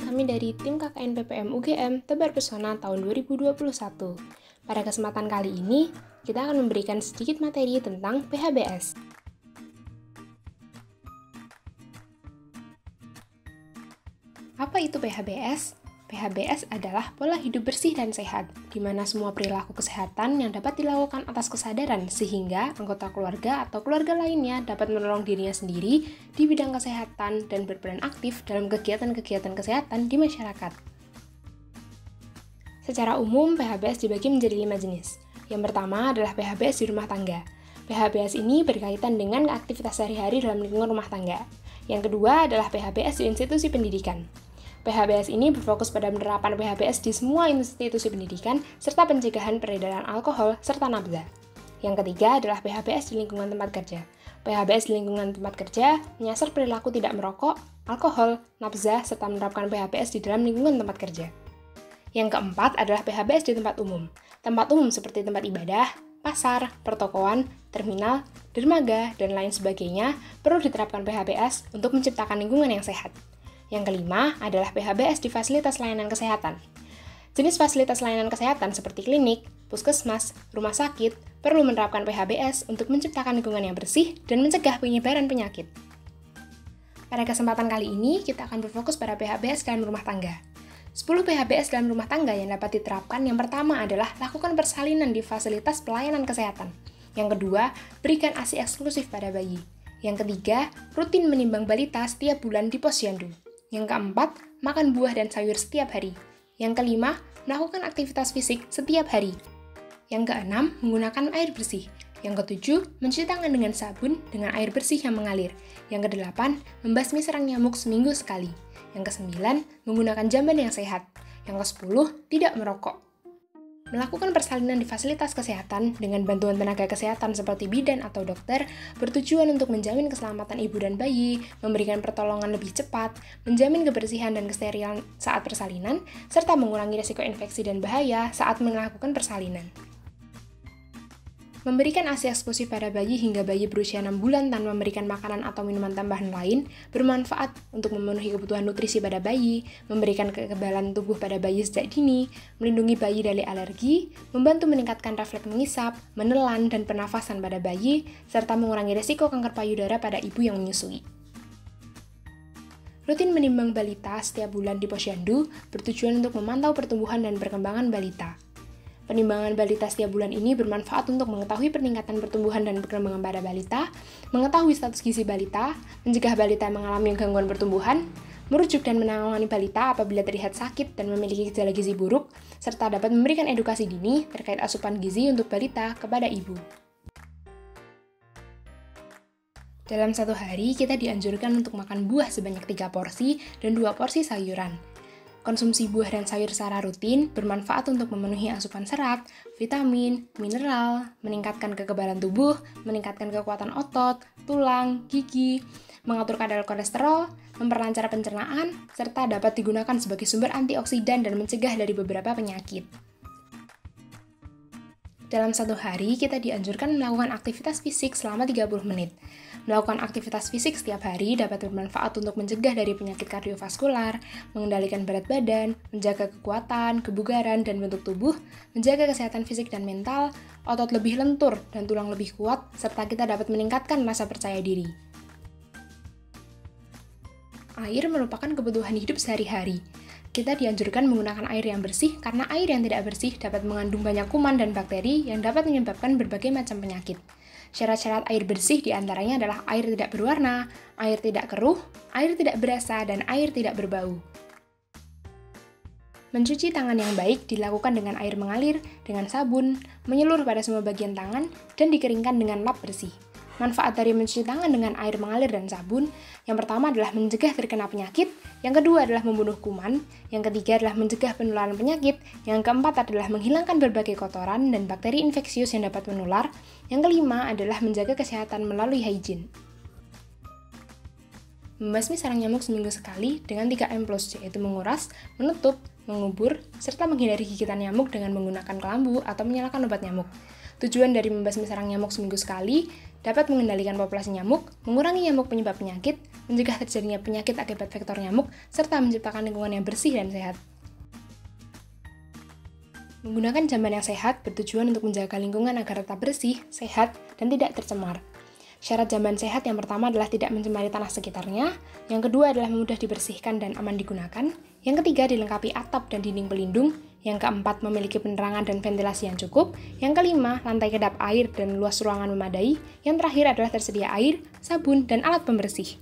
kami dari tim KKN PPM UGM Tebar Pesona tahun 2021. Pada kesempatan kali ini, kita akan memberikan sedikit materi tentang PHBS. Apa itu PHBS? PHBS adalah pola hidup bersih dan sehat, di mana semua perilaku kesehatan yang dapat dilakukan atas kesadaran sehingga anggota keluarga atau keluarga lainnya dapat menolong dirinya sendiri di bidang kesehatan dan berperan aktif dalam kegiatan-kegiatan kesehatan di masyarakat. Secara umum, PHBS dibagi menjadi 5 jenis. Yang pertama adalah PHBS di rumah tangga. PHBS ini berkaitan dengan aktivitas sehari-hari dalam lingkungan rumah tangga. Yang kedua adalah PHBS di institusi pendidikan. PHBS ini berfokus pada penerapan PHBS di semua institusi pendidikan serta pencegahan peredaran alkohol serta nafza. Yang ketiga adalah PHBS di lingkungan tempat kerja. PHBS di lingkungan tempat kerja menyasar perilaku tidak merokok, alkohol, nafza, serta menerapkan PHBS di dalam lingkungan tempat kerja. Yang keempat adalah PHBS di tempat umum. Tempat umum seperti tempat ibadah, pasar, pertokoan, terminal, dermaga, dan lain sebagainya perlu diterapkan PHBS untuk menciptakan lingkungan yang sehat. Yang kelima adalah PHBS di fasilitas layanan kesehatan. Jenis fasilitas layanan kesehatan seperti klinik, puskesmas, rumah sakit perlu menerapkan PHBS untuk menciptakan lingkungan yang bersih dan mencegah penyebaran penyakit. Pada kesempatan kali ini, kita akan berfokus pada PHBS dalam rumah tangga. 10 PHBS dalam rumah tangga yang dapat diterapkan yang pertama adalah lakukan persalinan di fasilitas pelayanan kesehatan. Yang kedua, berikan ASI eksklusif pada bayi. Yang ketiga, rutin menimbang balita setiap bulan di posyandu. Yang keempat, makan buah dan sayur setiap hari. Yang kelima, melakukan aktivitas fisik setiap hari. Yang keenam, menggunakan air bersih. Yang ketujuh, mencuci tangan dengan sabun dengan air bersih yang mengalir. Yang kedelapan, membasmi sarang nyamuk seminggu sekali. Yang kesembilan, menggunakan jamban yang sehat. Yang kesepuluh, tidak merokok. Melakukan persalinan di fasilitas kesehatan dengan bantuan tenaga kesehatan seperti bidan atau dokter bertujuan untuk menjamin keselamatan ibu dan bayi, memberikan pertolongan lebih cepat, menjamin kebersihan dan kesterilan saat persalinan, serta mengurangi risiko infeksi dan bahaya saat melakukan persalinan. Memberikan ASI eksklusif pada bayi hingga bayi berusia 6 bulan tanpa memberikan makanan atau minuman tambahan lain bermanfaat untuk memenuhi kebutuhan nutrisi pada bayi, memberikan kekebalan tubuh pada bayi sejak dini, melindungi bayi dari alergi, membantu meningkatkan refleks mengisap, menelan, dan pernafasan pada bayi, serta mengurangi risiko kanker payudara pada ibu yang menyusui. Rutin menimbang balita setiap bulan di posyandu bertujuan untuk memantau pertumbuhan dan perkembangan balita. Penimbangan balita setiap bulan ini bermanfaat untuk mengetahui peningkatan pertumbuhan dan perkembangan pada balita, mengetahui status gizi balita, mencegah balita mengalami gangguan pertumbuhan, merujuk dan menangani balita apabila terlihat sakit dan memiliki gejala gizi buruk, serta dapat memberikan edukasi dini terkait asupan gizi untuk balita kepada ibu. Dalam satu hari, kita dianjurkan untuk makan buah sebanyak 3 porsi dan 2 porsi sayuran. Konsumsi buah dan sayur secara rutin bermanfaat untuk memenuhi asupan serat, vitamin, mineral, meningkatkan kekebalan tubuh, meningkatkan kekuatan otot, tulang, gigi, mengatur kadar kolesterol, memperlancar pencernaan, serta dapat digunakan sebagai sumber antioksidan dan mencegah dari beberapa penyakit. Dalam satu hari, kita dianjurkan melakukan aktivitas fisik selama 30 menit. Melakukan aktivitas fisik setiap hari dapat bermanfaat untuk mencegah dari penyakit kardiovaskular, mengendalikan berat badan, menjaga kekuatan, kebugaran, dan bentuk tubuh, menjaga kesehatan fisik dan mental, otot lebih lentur, dan tulang lebih kuat, serta kita dapat meningkatkan rasa percaya diri. Air merupakan kebutuhan hidup sehari-hari. Kita dianjurkan menggunakan air yang bersih karena air yang tidak bersih dapat mengandung banyak kuman dan bakteri yang dapat menyebabkan berbagai macam penyakit. Syarat-syarat air bersih diantaranya adalah air tidak berwarna, air tidak keruh, air tidak berasa, dan air tidak berbau. Mencuci tangan yang baik dilakukan dengan air mengalir, dengan sabun, menyeluruh pada semua bagian tangan, dan dikeringkan dengan lap bersih. Manfaat dari mencuci tangan dengan air mengalir dan sabun, yang pertama adalah mencegah terkena penyakit, yang kedua adalah membunuh kuman, yang ketiga adalah mencegah penularan penyakit, yang keempat adalah menghilangkan berbagai kotoran dan bakteri infeksius yang dapat menular, yang kelima adalah menjaga kesehatan melalui hygiene. Membasmi sarang nyamuk seminggu sekali dengan 3M+, yaitu menguras, menutup, mengubur, serta menghindari gigitan nyamuk dengan menggunakan kelambu atau menyalakan obat nyamuk. Tujuan dari membasmi sarang nyamuk seminggu sekali dapat mengendalikan populasi nyamuk, mengurangi nyamuk penyebab penyakit, mencegah terjadinya penyakit akibat vektor nyamuk, serta menciptakan lingkungan yang bersih dan sehat. Menggunakan jamban yang sehat bertujuan untuk menjaga lingkungan agar tetap bersih, sehat, dan tidak tercemar. Syarat jamban sehat yang pertama adalah tidak mencemari tanah sekitarnya, yang kedua adalah mudah dibersihkan dan aman digunakan, yang ketiga dilengkapi atap dan dinding pelindung, yang keempat memiliki penerangan dan ventilasi yang cukup, yang kelima lantai kedap air dan luas ruangan memadai, yang terakhir adalah tersedia air, sabun, dan alat pembersih.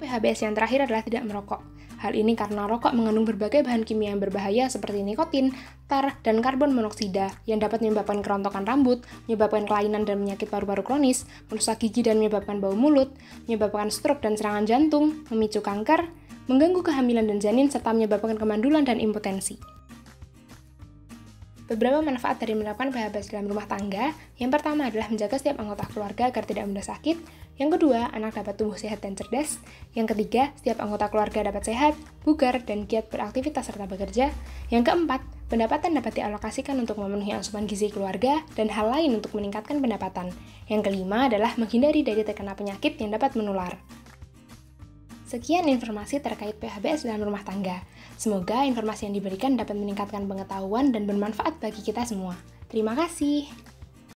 PHBS yang terakhir adalah tidak merokok. Hal ini karena rokok mengandung berbagai bahan kimia yang berbahaya seperti nikotin, tar, dan karbon monoksida yang dapat menyebabkan kerontokan rambut, menyebabkan kelainan dan penyakit paru-paru kronis, merusak gigi dan menyebabkan bau mulut, menyebabkan stroke dan serangan jantung, memicu kanker, mengganggu kehamilan dan janin, serta menyebabkan kemandulan dan impotensi. Beberapa manfaat dari menerapkan PHBS dalam rumah tangga, yang pertama adalah menjaga setiap anggota keluarga agar tidak mudah sakit, yang kedua, anak dapat tumbuh sehat dan cerdas, yang ketiga, setiap anggota keluarga dapat sehat, bugar, dan giat beraktivitas serta bekerja, yang keempat, pendapatan dapat dialokasikan untuk memenuhi asupan gizi keluarga, dan hal lain untuk meningkatkan pendapatan, yang kelima adalah menghindari dari terkena penyakit yang dapat menular. Sekian informasi terkait PHBS dalam rumah tangga. Semoga informasi yang diberikan dapat meningkatkan pengetahuan dan bermanfaat bagi kita semua. Terima kasih.